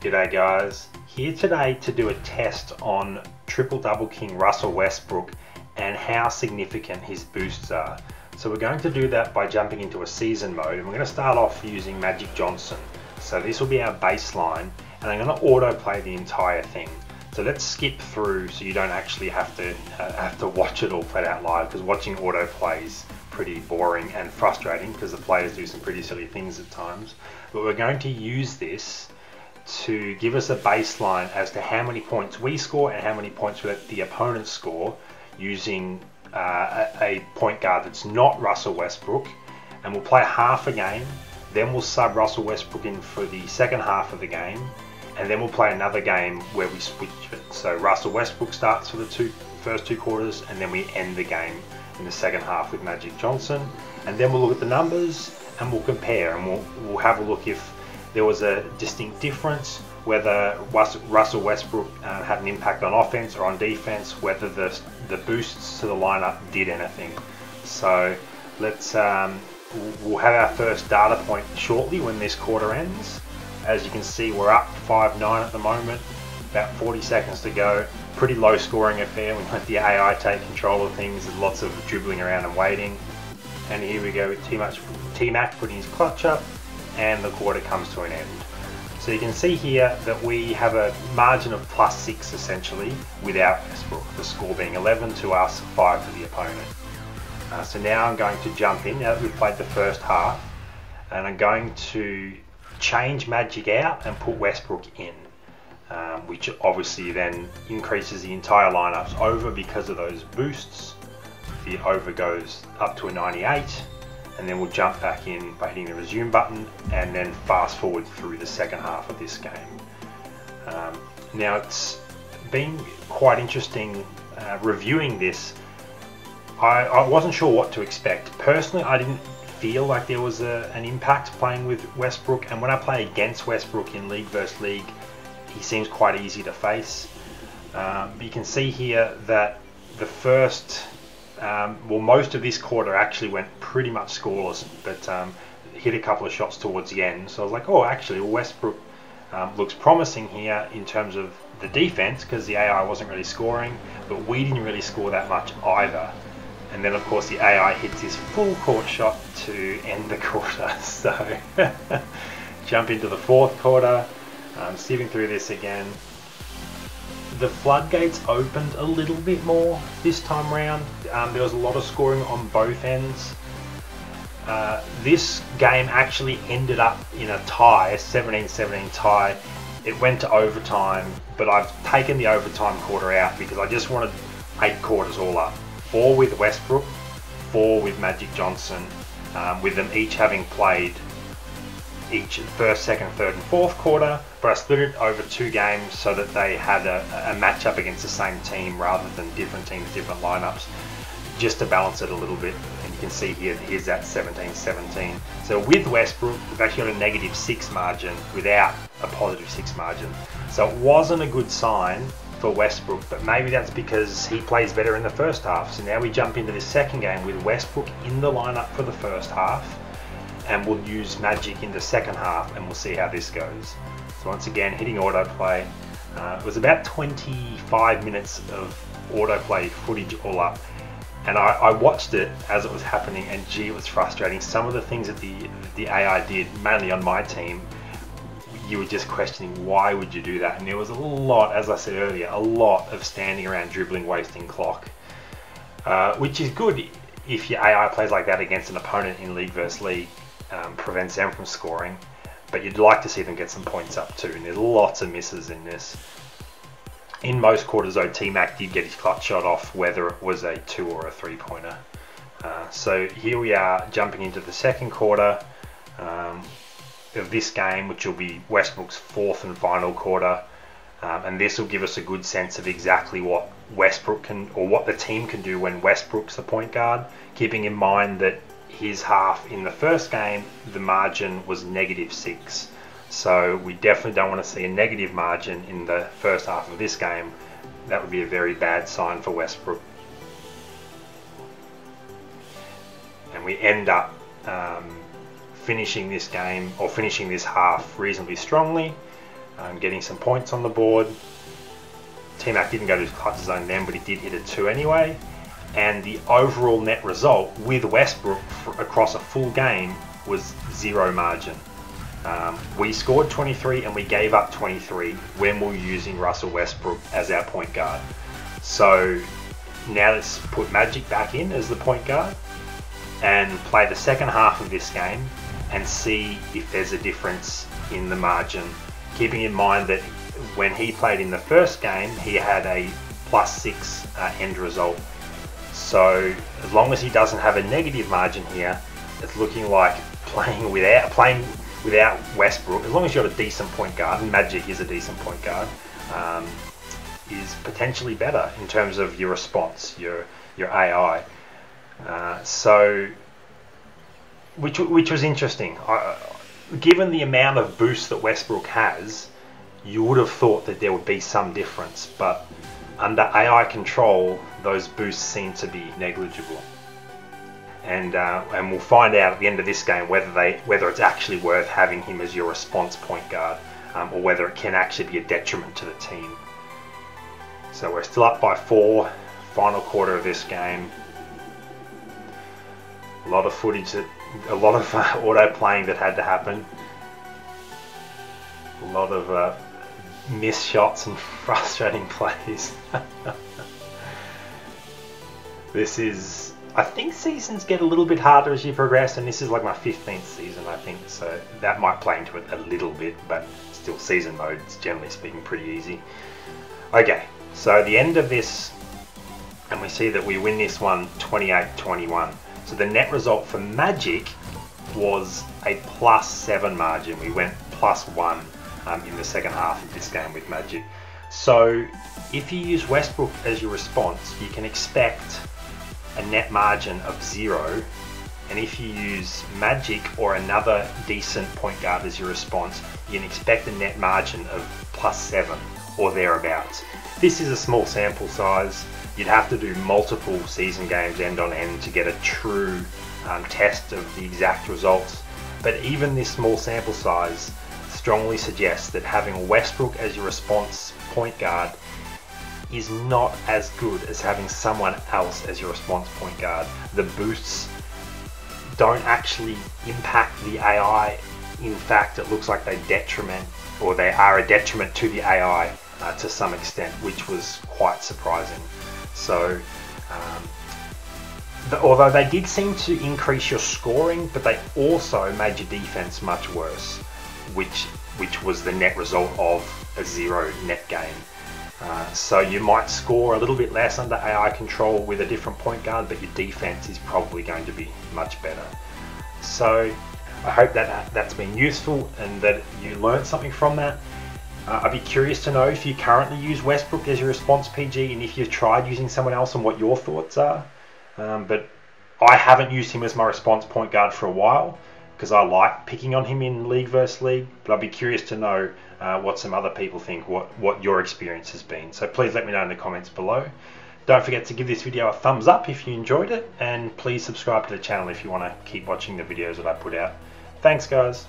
G'day guys, here today to do a test on Triple-Double King Russell Westbrook and how significant his boosts are. So we're going to do that by jumping into a season mode, and we're going to start off using Magic Johnson. So this will be our baseline, and I'm going to autoplay the entire thing. So let's skip through so you don't actually have to watch it all played out live, because watching autoplay is pretty boring and frustrating because the players do some pretty silly things at times. But we're going to use this to give us a baseline as to how many points we score and how many points the opponents score using a point guard that's not Russell Westbrook. And we'll play half a game, then we'll sub Russell Westbrook in for the second half of the game, and then we'll play another game where we switch it. So Russell Westbrook starts for the first two quarters, and then we end the game in the second half with Magic Johnson. And then we'll look at the numbers and we'll compare, and we'll have a look if there was a distinct difference, whether Russell Westbrook had an impact on offense or on defense, whether the boosts to the lineup did anything. So let's we'll have our first data point shortly when this quarter ends. As you can see, we're up 5-9 at the moment, about 40 seconds to go. Pretty low scoring affair. We let the AI take control of things. There's lots of dribbling around and waiting. And here we go with T-Mac putting his clutch up, and the quarter comes to an end. So you can see here that we have a margin of +6 essentially without Westbrook, the score being 11 to us, 5 to the opponent. So now I'm going to jump in, now that we've played the first half, and I'm going to change Magic out and put Westbrook in, which obviously then increases the entire lineups over because of those boosts. The over goes up to a 98, and then we'll jump back in by hitting the resume button and then fast forward through the second half of this game. Now it's been quite interesting reviewing this. I wasn't sure what to expect. Personally, I didn't feel like there was an impact playing with Westbrook, and when I play against Westbrook in league versus league, he seems quite easy to face. But you can see here that the first most of this quarter actually went pretty much scoreless, but hit a couple of shots towards the end. So I was like, oh, actually, Westbrook looks promising here in terms of the defense, because the AI wasn't really scoring, but we didn't really score that much either. And then, of course, the AI hits his full court shot to end the quarter. So jump into the fourth quarter, sieving through this again. The floodgates opened a little bit more this time round. There was a lot of scoring on both ends. This game actually ended up in a tie, a 17-17 tie. It went to overtime, but I've taken the overtime quarter out because I just wanted 8 quarters all up. 4 with Westbrook, 4 with Magic Johnson, with them each having played each first, second, third and fourth quarter, but I split it over 2 games so that they had a matchup against the same team rather than different teams, different lineups, just to balance it a little bit. And you can see here, here's that 17-17. So with Westbrook, we've actually got a -6 margin without a +6 margin. So it wasn't a good sign for Westbrook, but maybe that's because he plays better in the first half. So now we jump into this second game with Westbrook in the lineup for the first half, and we'll use Magic in the second half, and we'll see how this goes. So once again, hitting autoplay. It was about 25 minutes of autoplay footage all up, and I watched it as it was happening, and gee, it was frustrating. Some of the things that the AI did, mainly on my team, you were just questioning why would you do that. And there was a lot, as I said earlier, a lot of standing around, dribbling, wasting clock, which is good if your AI plays like that against an opponent in league versus league. Prevents them from scoring, but you'd like to see them get some points up too, and there's lots of misses in this. In most quarters though, T-Mac did get his clutch shot off, whether it was a 2 or a 3-pointer. So here we are jumping into the second quarter of this game, which will be Westbrook's 4th and final quarter, and this will give us a good sense of exactly what Westbrook can, or what the team can do when Westbrook's the point guard, keeping in mind that his half in the first game, the margin was -6. So we definitely don't want to see a negative margin in the first half of this game. That would be a very bad sign for Westbrook. And we end up finishing this game, or finishing this half, reasonably strongly. getting some points on the board. T-Mac didn't go to his clutch zone then, but he did hit a 2 anyway. And the overall net result with Westbrook across a full game was 0 margin. We scored 23 and we gave up 23 when we were using Russell Westbrook as our point guard. So now let's put Magic back in as the point guard and play the second half of this game and see if there's a difference in the margin. Keeping in mind that when he played in the first game, he had a +6 end result. So as long as he doesn't have a negative margin here, it's looking like playing without Westbrook, as long as you've got a decent point guard, and Magic is a decent point guard, is potentially better in terms of your response, your AI. Which was interesting. Given the amount of boost that Westbrook has, you would have thought that there would be some difference, but under AI control, those boosts seem to be negligible. And we'll find out at the end of this game whether it's actually worth having him as your response point guard, or whether it can actually be a detriment to the team. So we're still up by 4, final quarter of this game. A lot of footage, a lot of auto playing that had to happen. A lot of missed shots and frustrating plays. This is, I think seasons get a little bit harder as you progress, and this is like my 15th season, I think, so that might play into it a little bit, but still season mode is generally speaking pretty easy. Okay, so the end of this, and we see that we win this one 28-21. So the net result for Magic was a +7 margin. We went +1 in the second half of this game with Magic. So if you use Westbrook as your response, you can expect a net margin of 0, and if you use Magic or another decent point guard as your response, you can expect a net margin of +7 or thereabouts. This is a small sample size. You'd have to do multiple season games end on end to get a true test of the exact results, but even this small sample size strongly suggests that having Westbrook as your response point guard is not as good as having someone else as your response point guard. The boosts don't actually impact the AI. In fact, it looks like they are a detriment to the AI to some extent, which was quite surprising. So although they did seem to increase your scoring, but they also made your defense much worse, which was the net result of a 0 net game. So you might score a little bit less under AI control with a different point guard, but your defense is probably going to be much better. So I hope that that's been useful and that you learned something from that. I'd be curious to know if you currently use Westbrook as your response PG, and if you've tried using someone else and what your thoughts are. But I haven't used him as my response point guard for a while because I like picking on him in league versus league, but I'd be curious to know what some other people think, what your experience has been. So please let me know in the comments below. Don't forget to give this video a thumbs up if you enjoyed it, and please subscribe to the channel if you want to keep watching the videos that I put out. Thanks guys.